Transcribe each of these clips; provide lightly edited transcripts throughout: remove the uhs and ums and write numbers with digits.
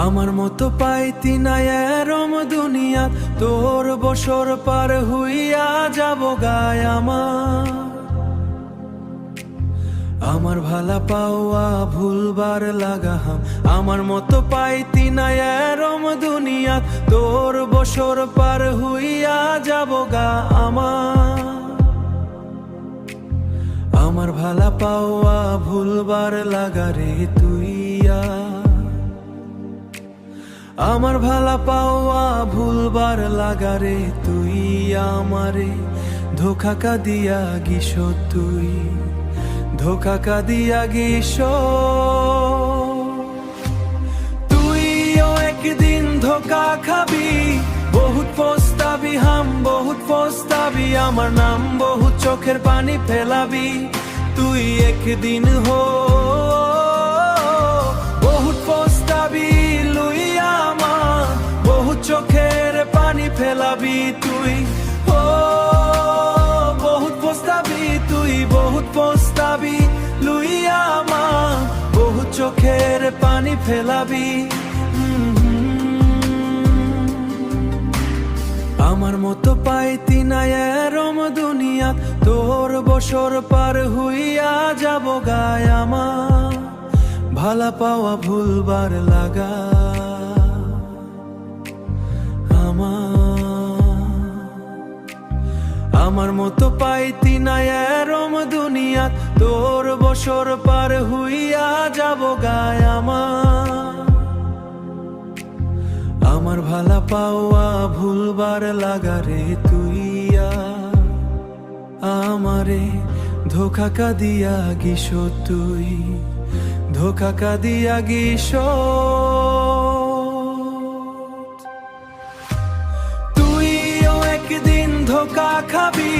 আমার মতো পাইতি না এরম দুনিয়া, তোর বছর পার হইয়া যাব গায় আমার ভালা পাওয়া ভুলবার লাগাহাম। আমার মতো পাইতি না এরম দুনিয়া, তোর বছর পার হইয়া যাব গা আমার ভালা পাওয়া ভুলবার লাগারে তুইয়া। আমার ভালা পাওয়া ভুলবার লাগারে তুই আমারে ধোকা কা দিয়া গিস, তুই ধোকা কা দিয়া গিস। তুইও একদিন ধোকা খাবি, বহুত পস্তাবি হাম বহুত পস্তাবি, আমার নাম বহুত চোখের পানি ফেলাবি। তুই একদিন বহুত পস্তাবি লুইয়া আমার, বহুত চোখের পানি ফেলাবি। তুই বহুত পস্তাবি, তুই বহুত পস্তাবি লুইয়া আমার, বহুত চোখের পানি ফেলাবি। আমার মতো পাইতি না এরম দুনিয়া, তোর বছর পার হইয়া যাব গায় ভালা পাওয়া ভুলবার লাগা আমার মতো পাইতি না এরম দুনিয়া, তোর বছর পার হইয়া যাব গায় আমার ভালা পাওয়া ভুলবার লাগারে তুইয়া আমারে ধোকা কা দিয়া গিস, তুই ধোকা কা দিয়া গিস। তুইও একদিন ধোকা খাবি,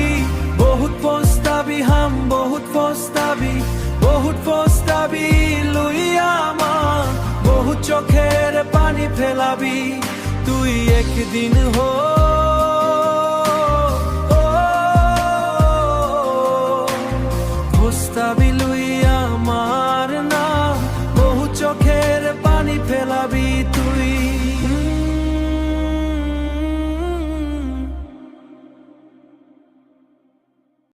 বহুত পস্তাবি হাম বহুত পস্তাবি, বহুত পস্তাবি লুইয়া আমার, বহুত চোখের পানি ফেলাবি। তুই একদিন পস্তাবি লুইয়া আমার নাম, বহু চোখের পানি ফেলাবি তুই।